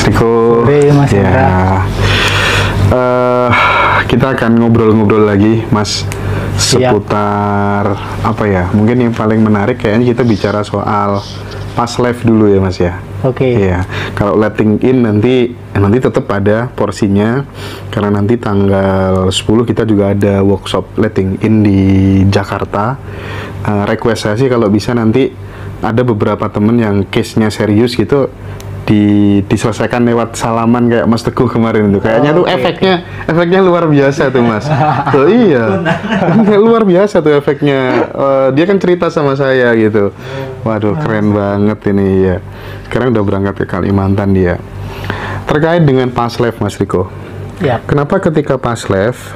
Riko. Sore, Mas Indra. Kita akan ngobrol-ngobrol lagi, Mas, seputar apa ya? Mungkin yang paling menarik kayaknya kita bicara soal past life dulu ya, Mas ya. Oke. Iya. Kalau letting in nanti tetap ada porsinya, karena nanti tanggal 10 kita juga ada workshop letting in di Jakarta. Request saya sih kalau bisa nanti ada beberapa temen yang case-nya serius gitu diselesaikan lewat salaman kayak Mas Teguh kemarin itu. Kayaknya tuh efeknya luar biasa tuh, Mas. Tuh iya. Luar biasa tuh efeknya. Dia kan cerita sama saya gitu. Waduh, keren banget ini ya. Sekarang udah berangkat ke Kalimantan dia. Terkait dengan past life, Mas Riko. Ya. Kenapa ketika past life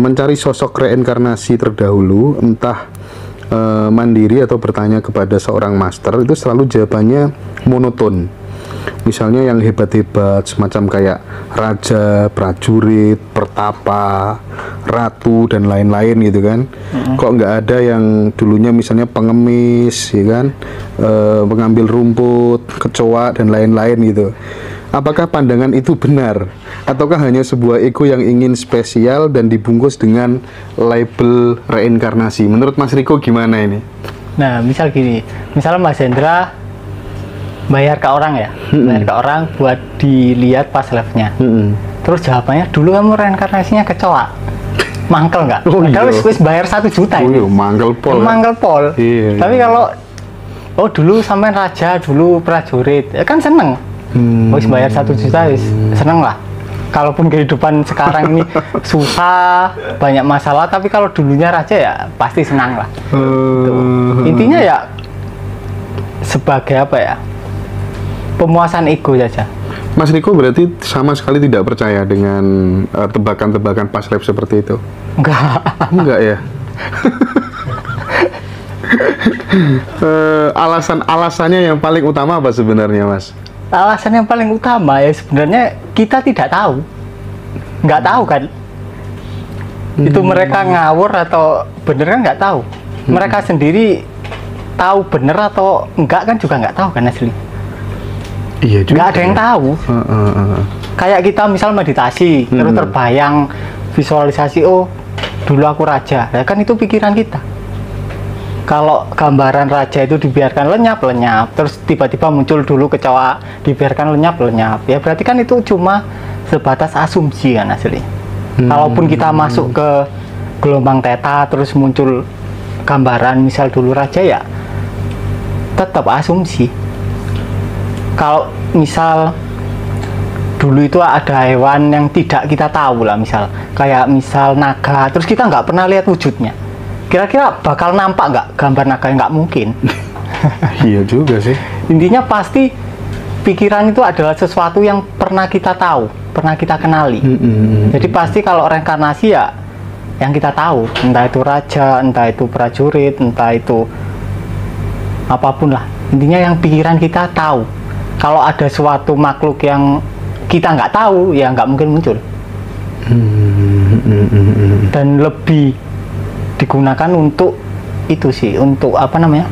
mencari sosok reinkarnasi terdahulu, entah mandiri atau bertanya kepada seorang master, itu selalu jawabannya monoton. Misalnya yang hebat-hebat semacam kayak raja, prajurit, pertapa, ratu dan lain-lain gitu kan. Kok nggak ada yang dulunya misalnya pengemis, ya kan, pengambil rumput, kecoa dan lain-lain gitu. Apakah pandangan itu benar? Ataukah hanya sebuah ego yang ingin spesial dan dibungkus dengan label reinkarnasi? Menurut Mas Riko gimana ini? Nah, misal gini, misalnya Mas Hendra bayar ke orang ya, bayar ke orang buat dilihat pas live-nya. Terus jawabannya, dulu kamu reinkarnasinya kecoa. Mangkel nggak? Oh, Padahal iya. wis bayar 1 juta Oh ini. iya, mangkel pol. Mangkel pol. Iya, Tapi iya. kalau dulu sampean raja, dulu prajurit, kan seneng. Wis bayar 1 juta, wis seneng lah. Kalaupun kehidupan sekarang ini susah, banyak masalah, tapi kalau dulunya raja ya pasti senang lah. Intinya ya sebagai apa ya? Pemuasan ego saja. Mas Riko berarti sama sekali tidak percaya dengan tebakan-tebakan past life seperti itu? Enggak ya? Alasannya yang paling utama apa sebenarnya, Mas? Alasan yang paling utama ya sebenarnya kita tidak tahu. Nggak tahu kan? Itu mereka ngawur atau bener kan nggak tahu. Mereka sendiri tahu bener atau enggak kan juga nggak tahu kan asli. Iya juga. Nggak ada yang tahu. Kayak kita misal meditasi, terus terbayang visualisasi, oh dulu aku raja. Nah, kan itu pikiran kita. Kalau gambaran raja itu dibiarkan lenyap-lenyap, terus tiba-tiba muncul dulu kecoa, dibiarkan lenyap-lenyap, ya berarti kan itu cuma sebatas asumsi kan asli. Kalaupun kita masuk ke gelombang theta, terus muncul gambaran misal dulu raja, ya tetap asumsi. Kalau misal dulu itu ada hewan yang tidak kita tahu lah, misal kayak misal naga, terus kita nggak pernah lihat wujudnya, kira-kira bakal nampak nggak gambar naga? Nggak mungkin. Iya juga sih. Intinya pasti pikiran itu adalah sesuatu yang pernah kita tahu, pernah kita kenali. Jadi pasti kalau reinkarnasi ya yang kita tahu, entah itu raja, entah itu prajurit, entah itu apapun lah. Intinya yang pikiran kita tahu. Kalau ada suatu makhluk yang kita nggak tahu, ya nggak mungkin muncul. Dan lebih digunakan untuk itu sih, untuk apa namanya,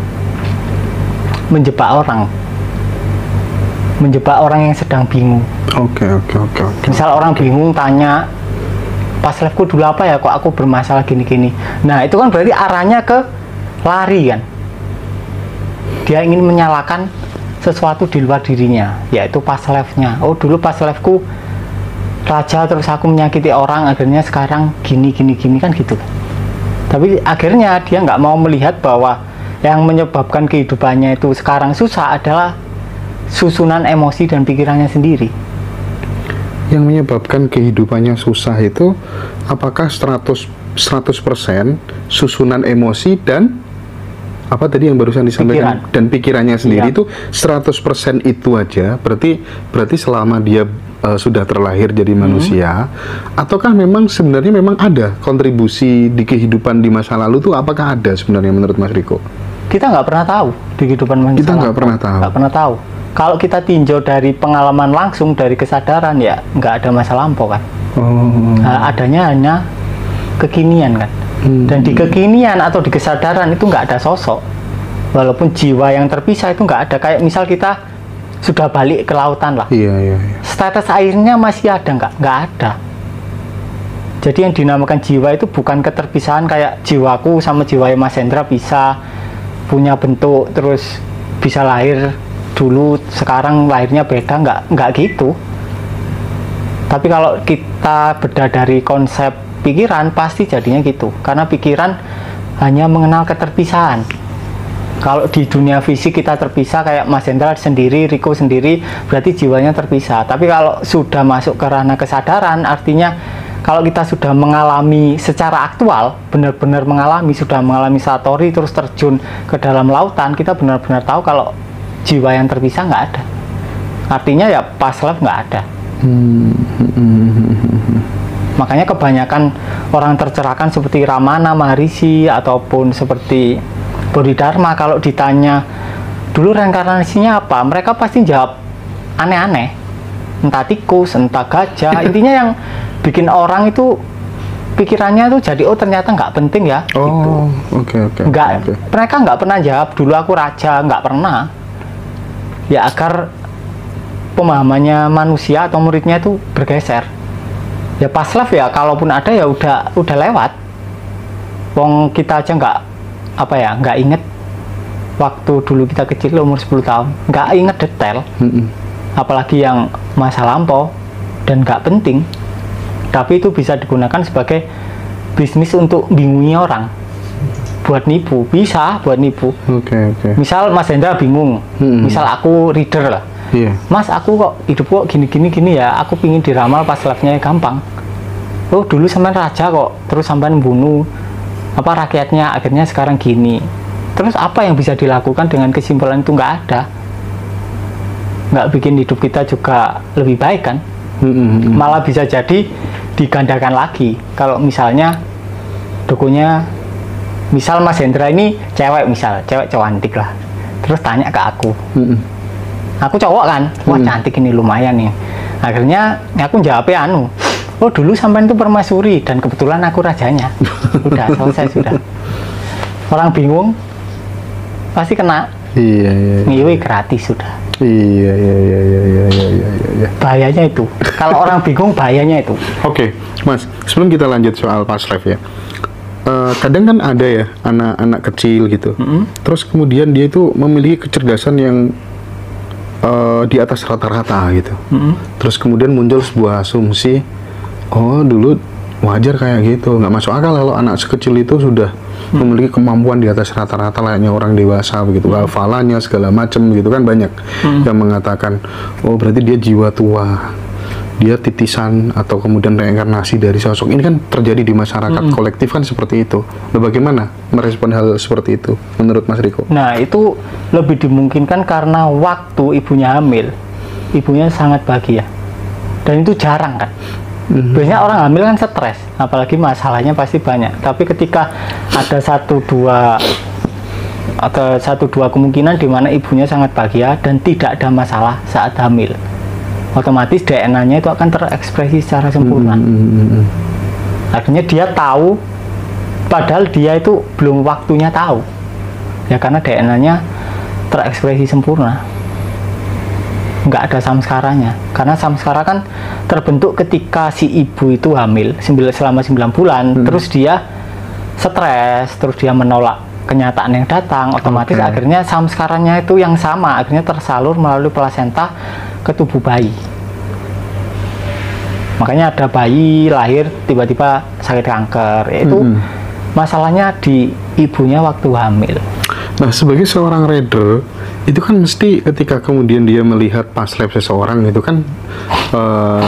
menjebak orang yang sedang bingung. Oke. Misal orang bingung tanya, pas liveku dulu apa ya, kok aku bermasalah gini-gini. Nah itu kan berarti arahnya ke lari kan. Dia ingin menyalahkan sesuatu di luar dirinya, yaitu pas live-nya. Oh dulu pas liveku raja, terus aku menyakiti orang, akhirnya sekarang gini kan gitu. Tapi akhirnya dia nggak mau melihat bahwa yang menyebabkan kehidupannya itu sekarang susah adalah susunan emosi dan pikirannya sendiri. Yang menyebabkan kehidupannya susah itu apakah 100% susunan emosi dan apa tadi yang barusan disampaikan, dan pikirannya sendiri itu 100% itu aja, berarti selama dia sudah terlahir jadi manusia, ataukah memang sebenarnya memang ada kontribusi di kehidupan di masa lalu tuh, apakah ada sebenarnya menurut Mas Riko? Kita nggak pernah tahu di kehidupan manusia. Kita nggak pernah tahu. Kalau kita tinjau dari pengalaman langsung, dari kesadaran, ya nggak ada masa lampau kan. Nah, adanya hanya kekinian kan. Dan di kekinian atau di kesadaran itu nggak ada sosok. Walaupun jiwa yang terpisah itu nggak ada. Kayak misal kita sudah balik ke lautan lah. Iya, iya, iya. Status airnya masih ada nggak? Nggak ada. Jadi yang dinamakan jiwa itu bukan keterpisahan kayak jiwaku sama jiwa Mas Hendra bisa punya bentuk terus bisa lahir dulu, sekarang lahirnya beda, nggak gitu. Tapi kalau kita beda dari konsep pikiran pasti jadinya gitu, karena pikiran hanya mengenal keterpisahan. Kalau di dunia fisik kita terpisah kayak Mas Hendra sendiri, Riko sendiri, berarti jiwanya terpisah. Tapi kalau sudah masuk ke ranah kesadaran, artinya kalau kita sudah mengalami secara aktual, benar-benar mengalami, sudah mengalami satori, terus terjun ke dalam lautan, kita benar-benar tahu kalau jiwa yang terpisah nggak ada. Artinya ya past life nggak ada. Makanya kebanyakan orang tercerahkan seperti Ramana Maharishi ataupun seperti Bodhidharma, kalau ditanya dulu reinkarnasinya apa, mereka pasti jawab aneh-aneh, entah tikus, entah gajah. Intinya yang bikin orang itu pikirannya tuh jadi ternyata nggak penting ya. Oke. Mereka nggak pernah jawab dulu aku raja, nggak pernah. Ya agar pemahamannya manusia atau muridnya itu bergeser. Ya pas life ya, kalaupun ada ya udah lewat. Wong kita aja nggak inget waktu dulu kita kecil umur 10 tahun, nggak inget detail. Apalagi yang masa lampau dan nggak penting. Tapi itu bisa digunakan sebagai bisnis untuk bingungi orang, buat nipu, bisa buat nipu. Oke. Misal Mas Hendra bingung, misal aku reader lah. Mas, aku kok hidupku gini ya, aku pingin diramal pas life-nya gampang. Oh dulu sampean raja kok, terus sampean bunuh apa rakyatnya, akhirnya sekarang gini. Terus apa yang bisa dilakukan dengan kesimpulan itu? Nggak ada. Nggak bikin hidup kita juga lebih baik kan? Malah bisa jadi digandakan lagi. Kalau misalnya dukunya, misal Mas Hendra ini cewek, cewek cantik lah, terus tanya ke aku. Aku cowok kan, wah cantik ini lumayan nih. Akhirnya aku jawabnya oh dulu sampean itu permaisuri dan kebetulan aku rajanya. Udah selesai sudah. Orang bingung pasti kena. Iya. Ngiwi gratis sudah. Iya. Bahayanya itu. Kalau orang bingung bahayanya itu. Oke, Mas. Sebelum kita lanjut soal past life ya. Kadang kan ada ya anak-anak kecil gitu. Terus kemudian dia itu memiliki kecerdasan yang di atas rata-rata gitu. Terus kemudian muncul sebuah asumsi, oh dulu wajar kayak gitu, nggak masuk akal kalau anak sekecil itu sudah memiliki kemampuan di atas rata-rata layaknya orang dewasa begitu, hafalannya segala macam gitu kan. Banyak yang mengatakan, oh berarti dia jiwa tua, dia titisan atau kemudian reinkarnasi dari sosok. Ini kan terjadi di masyarakat kolektif kan seperti itu. Nah, bagaimana merespon hal seperti itu menurut Mas Riko? Nah itu lebih dimungkinkan karena waktu ibunya hamil, ibunya sangat bahagia, dan itu jarang kan. Biasanya orang hamil kan stres, apalagi masalahnya pasti banyak. Tapi ketika ada satu dua kemungkinan di mana ibunya sangat bahagia dan tidak ada masalah saat hamil, otomatis DNA-nya itu akan terekspresi secara sempurna. Akhirnya dia tahu, padahal dia itu belum waktunya tahu. Ya karena DNA-nya terekspresi sempurna. Nggak ada samskaranya. Karena samskara kan terbentuk ketika si ibu itu hamil selama 9 bulan, terus dia stres, terus dia menolak kenyataan yang datang, otomatis akhirnya samskaranya itu yang sama, akhirnya tersalur melalui plasenta ke tubuh bayi. Makanya ada bayi lahir tiba-tiba sakit kanker, yaitu masalahnya di ibunya waktu hamil. Nah, sebagai seorang reader, itu kan mesti ketika kemudian dia melihat past life seseorang itu kan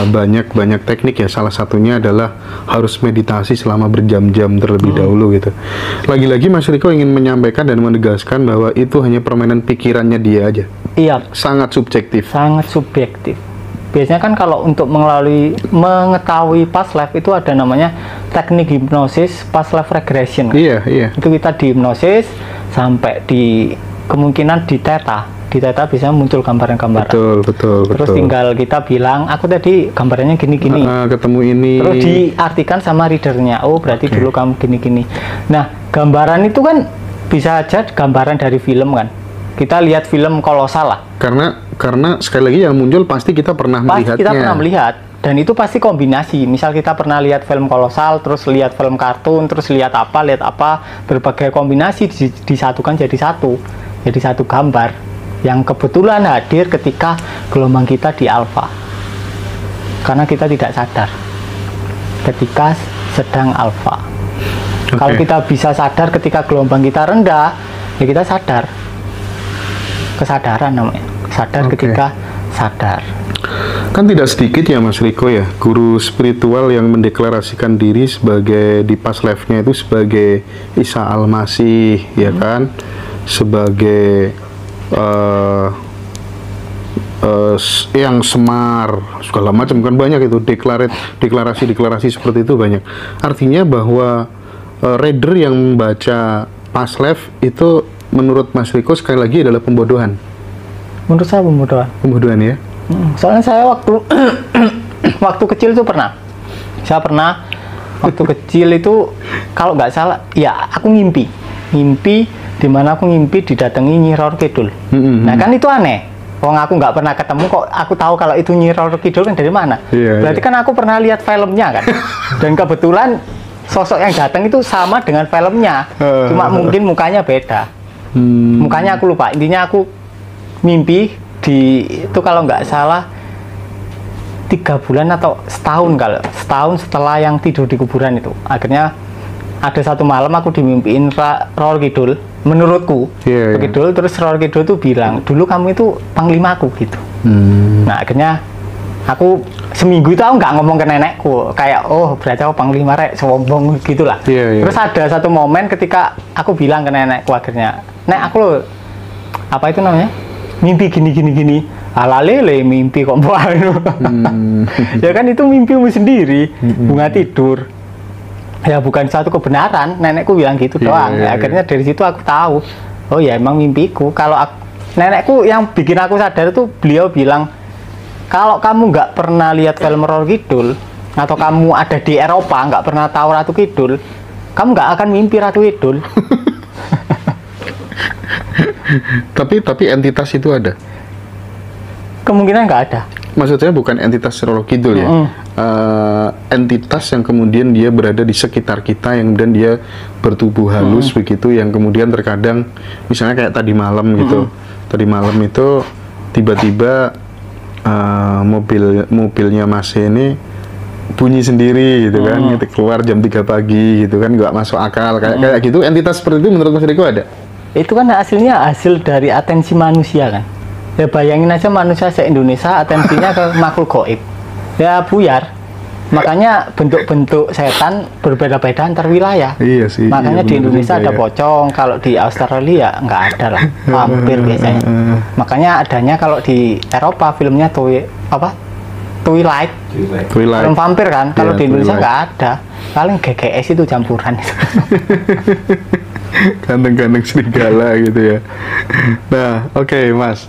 banyak teknik ya. Salah satunya adalah harus meditasi selama berjam-jam terlebih dahulu gitu. Lagi-lagi Mas Riko ingin menyampaikan dan menegaskan bahwa itu hanya permainan pikirannya dia aja. Iya. Sangat subjektif. Sangat subjektif. Biasanya kan kalau untuk mengetahui past life itu ada namanya teknik hipnosis past life regression. Iya. Itu kita dihipnosis sampai di kemungkinan di theta bisa muncul gambaran-gambaran. Betul. Terus tinggal kita bilang, aku tadi gambarannya gini-gini. Ketemu ini. Terus diartikan sama readernya. Oh berarti dulu kamu gini-gini. Nah gambaran itu kan bisa aja gambaran dari film kan. Kita lihat film kolosal lah. Karena sekali lagi yang muncul pasti kita pernah melihatnya. Kita pernah melihat, dan itu pasti kombinasi. Misal kita pernah lihat film kolosal, terus lihat film kartun, terus lihat apa, berbagai kombinasi disatukan jadi satu gambar yang kebetulan hadir ketika gelombang kita di alfa. Karena kita tidak sadar ketika sedang alfa. Kalau kita bisa sadar ketika gelombang kita rendah, ya kita sadar. Kesadaran namanya. Sadar ketika sadar. Kan tidak sedikit ya Mas Riko ya, guru spiritual yang mendeklarasikan diri sebagai di past life-nya itu sebagai Isa Al-Masih, ya kan? Sebagai yang Semar, segala macam kan banyak itu deklarasi seperti itu banyak. Artinya bahwa reader yang membaca past life itu menurut Mas Riko sekali lagi adalah pembodohan. Menurut saya pembodohan ya. Soalnya saya waktu kecil itu pernah. Saya pernah waktu kecil itu kalau nggak salah ya aku ngimpi di mana aku ngimpi didatangi Nyi Roro Kidul. Nah kan itu aneh. Wong aku nggak pernah ketemu kok aku tahu kalau itu Nyi Roro Kidul kan dari mana? Berarti kan aku pernah lihat filmnya kan. Dan kebetulan sosok yang datang itu sama dengan filmnya. Cuma mungkin mukanya beda. Mukanya aku lupa. Intinya aku mimpi itu kalau nggak salah 3 bulan atau setahun setelah yang tidur di kuburan itu. Akhirnya ada satu malam aku dimimpiin Roro Kidul, menurutku Kidul, terus Roro Kidul tuh bilang, dulu kamu itu panglimaku gitu. Nah akhirnya aku seminggu itu aku nggak ngomong ke nenekku, kayak oh berarti aku panglima rek, sombong gitulah. Terus ada satu momen ketika aku bilang ke nenekku akhirnya, nek aku loh apa itu namanya mimpi gini alalele mimpi kok ya kan itu mimpimu sendiri, bunga tidur. Ya bukan satu kebenaran, nenekku bilang gitu doang. Akhirnya dari situ aku tahu, oh ya emang mimpiku. Kalau nenekku yang bikin aku sadar itu beliau bilang, kalau kamu nggak pernah lihat film Roro Kidul atau kamu ada di Eropa nggak pernah tahu Ratu Kidul, kamu nggak akan mimpi Ratu Kidul. tapi entitas itu ada? Kemungkinan nggak ada. Maksudnya bukan entitas Roro Kidul ya, entitas yang kemudian dia berada di sekitar kita, yang kemudian dia bertubuh halus begitu, yang kemudian terkadang misalnya kayak tadi malam gitu, tadi malam itu tiba-tiba mobilnya Mas ini bunyi sendiri gitu kan, gitu, keluar jam 3 pagi gitu kan, nggak masuk akal kayak gitu. Entitas seperti itu menurut Mas Riko ada? Itu kan hasil dari atensi manusia kan. Ya bayangin aja manusia se-Indonesia atensinya ke makhluk gaib. Ya buyar. Makanya bentuk-bentuk setan berbeda-beda antar wilayah. Iya sih. Makanya di Indonesia ada pocong, kalau di Australia nggak ada lah, vampir biasanya. Makanya adanya kalau di Eropa filmnya Twilight. Film vampir kan. Kalau di Indonesia nggak ada. Paling GGS itu campuran. Ganteng-ganteng serigala gitu ya. Nah, oke, Mas.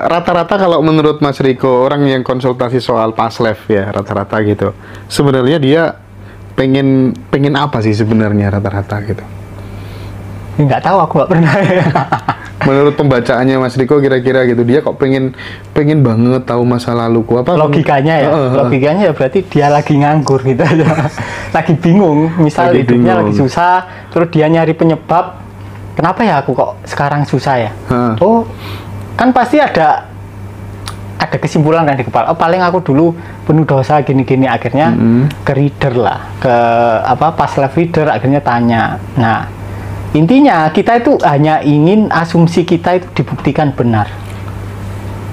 Rata-rata kalau menurut Mas Riko, orang yang konsultasi soal past life ya, rata-rata gitu, sebenarnya dia pengen apa sih sebenarnya rata-rata gitu? Nggak tahu, aku nggak pernah. Menurut pembacaannya Mas Riko kira-kira gitu, dia kok pengen banget tahu masa laluku apa? Logikanya ya, logikanya ya berarti dia lagi nganggur gitu aja. Lagi bingung, misal hidupnya lagi susah, terus dia nyari penyebab, kenapa ya aku kok sekarang susah ya? Oh, kan pasti ada kesimpulan kan di kepala. Oh, paling aku dulu penuh dosa gini-gini, akhirnya ke reader lah, ke past life reader, akhirnya tanya. Nah, intinya kita itu hanya ingin asumsi kita itu dibuktikan benar.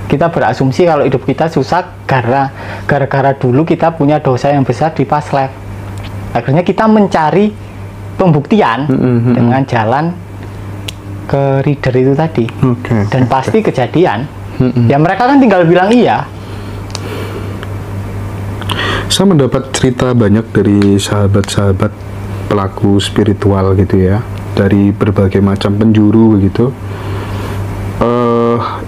Kita berasumsi kalau hidup kita susah gara-gara dulu kita punya dosa yang besar di past life. Akhirnya kita mencari pembuktian dengan jalan ke reader itu tadi. Dan pasti kejadian. Ya mereka kan tinggal bilang iya. Saya mendapat cerita banyak dari sahabat-sahabat pelaku spiritual gitu ya, dari berbagai macam penjuru begitu.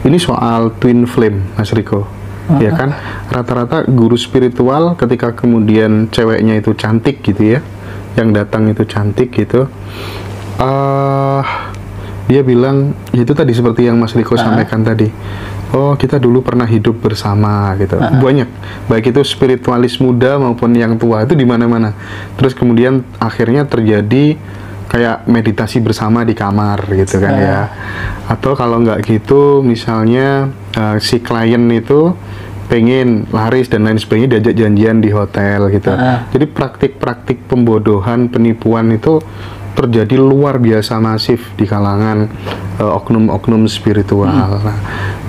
Ini soal twin flame, Mas Riko. Ya kan, rata-rata guru spiritual ketika kemudian ceweknya itu cantik gitu ya, yang datang itu cantik gitu, dia bilang itu tadi seperti yang Mas Riko sampaikan tadi. Oh, kita dulu pernah hidup bersama gitu. Banyak, baik itu spiritualis muda maupun yang tua itu di mana-mana. Terus kemudian akhirnya terjadi kayak meditasi bersama di kamar gitu kan ya. Atau kalau nggak gitu, misalnya si klien itu pengen laris dan lain sebagainya, diajak janjian di hotel gitu. Jadi praktik-praktik pembodohan, penipuan itu terjadi luar biasa masif di kalangan oknum-oknum spiritual. Nah,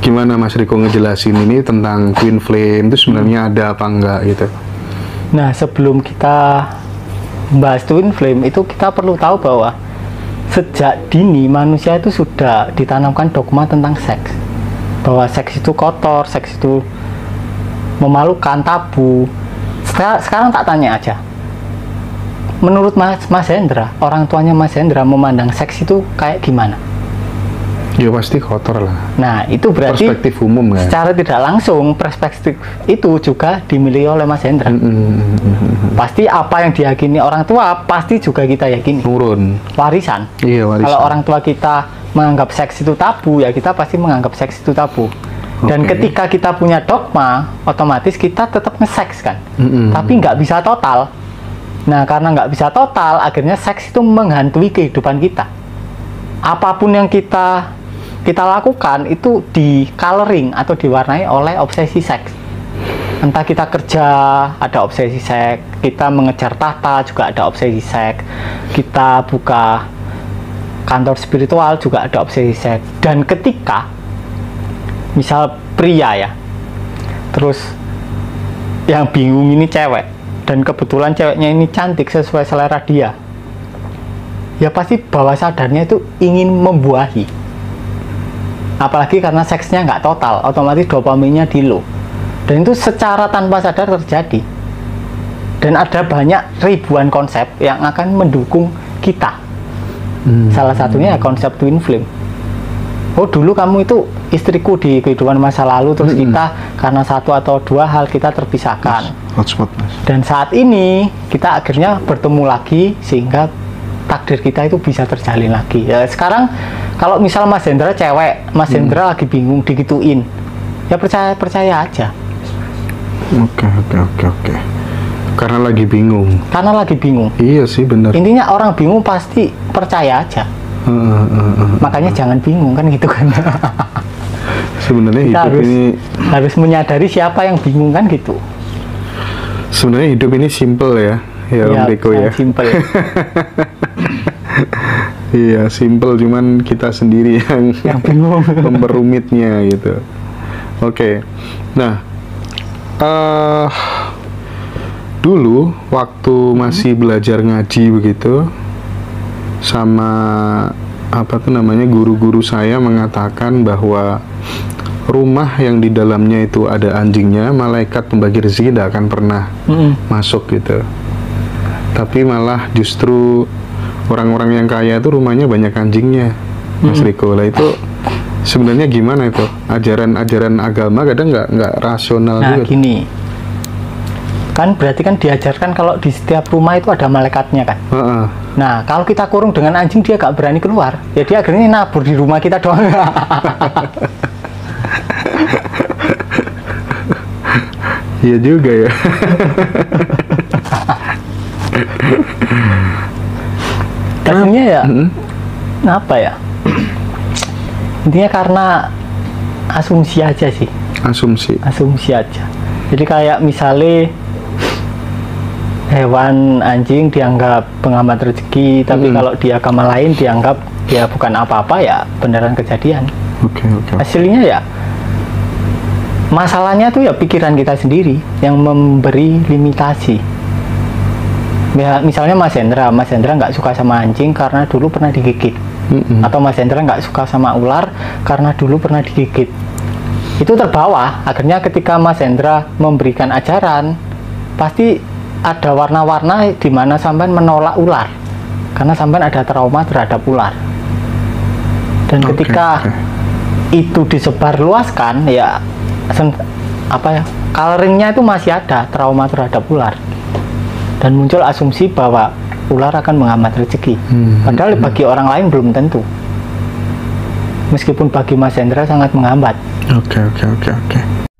gimana Mas Riko ngejelasin ini tentang Twin Flame itu sebenarnya ada apa enggak gitu? Nah, sebelum kita bahas Twin Flame itu kita perlu tahu bahwa sejak dini manusia itu sudah ditanamkan dogma tentang seks, bahwa seks itu kotor, seks itu memalukan, tabu. Sekarang tak tanya aja, menurut Mas Hendra, orang tuanya Mas Hendra memandang seks itu kayak gimana? Ya pasti kotor lah. Nah, itu berarti perspektif umum kan? Secara tidak langsung perspektif itu juga dimiliki oleh Mas Hendra. Pasti apa yang diyakini orang tua pasti juga kita yakini. Turun. Warisan. Iya, warisan. Kalau orang tua kita menganggap seks itu tabu, ya kita pasti menganggap seks itu tabu. Dan ketika kita punya dogma, otomatis kita tetap nge-seks kan. Tapi nggak bisa total. Nah, karena nggak bisa total, akhirnya seks itu menghantui kehidupan kita. Apapun yang kita lakukan itu di coloring atau diwarnai oleh obsesi seks. Entah kita kerja ada obsesi seks, kita mengejar tahta juga ada obsesi seks, kita buka kantor spiritual juga ada obsesi seks. Dan ketika misal pria ya, terus yang bingung ini cewek, dan kebetulan ceweknya ini cantik sesuai selera dia, ya pasti bawah sadarnya itu ingin membuahi. Apalagi karena seksnya nggak total, otomatis dopaminnya di low. Dan itu secara tanpa sadar terjadi. Dan ada banyak ribuan konsep yang akan mendukung kita. Salah satunya ya konsep Twin Flame. Oh, dulu kamu itu istriku di kehidupan masa lalu, terus kita karena satu atau dua hal kita terpisahkan. Dan saat ini kita akhirnya bertemu lagi sehingga takdir kita itu bisa terjalin lagi. Ya, sekarang kalau misal Mas Hendra cewek, Mas Hendra lagi bingung digituin, ya percaya aja. Oke. Karena lagi bingung. Iya sih, benar. Intinya orang bingung pasti percaya aja. Makanya jangan bingung kan gitu kan. Sebenarnya kita hidup ini harus menyadari siapa yang bingung kan gitu. Sebenarnya hidup ini simple ya Om Riko ya. Simple. Iya, simple, cuman kita sendiri yang bingung memperumitnya gitu. Oke. Nah, dulu waktu masih belajar ngaji begitu, sama apa tuh namanya, guru-guru saya mengatakan bahwa rumah yang di dalamnya itu ada anjingnya, malaikat pembagi rezeki tidak akan pernah masuk gitu. Tapi malah justru orang-orang yang kaya itu rumahnya banyak anjingnya, Mas Riko. Lah itu sebenarnya gimana itu? Ajaran-ajaran agama kadang nggak rasional juga. Nah, gini. Kan berarti kan diajarkan kalau di setiap rumah itu ada malaikatnya kan. Nah, kalau kita kurung dengan anjing, dia nggak berani keluar. Ya dia akhirnya nabur di rumah kita doang. Iya juga ya. Akhirnya ya, apa ya? Intinya karena asumsi aja sih. Asumsi aja. Jadi kayak misalnya hewan anjing dianggap penghambat rezeki, tapi kalau di agama lain dianggap dia bukan apa-apa, ya beneran kejadian. Oke. Hasilnya ya, masalahnya tuh ya pikiran kita sendiri yang memberi limitasi. Ya, misalnya Mas Hendra nggak suka sama anjing karena dulu pernah digigit. Atau Mas Hendra nggak suka sama ular karena dulu pernah digigit. Itu terbawa, akhirnya ketika Mas Hendra memberikan ajaran, pasti ada warna-warna di mana sampean menolak ular karena sampean ada trauma terhadap ular. Dan ketika itu disebarluaskan, ya coloringnya itu masih ada trauma terhadap ular, dan muncul asumsi bahwa ular akan menghambat rezeki. Padahal bagi orang lain belum tentu. meskipun bagi Mas Hendra sangat menghambat. Oke.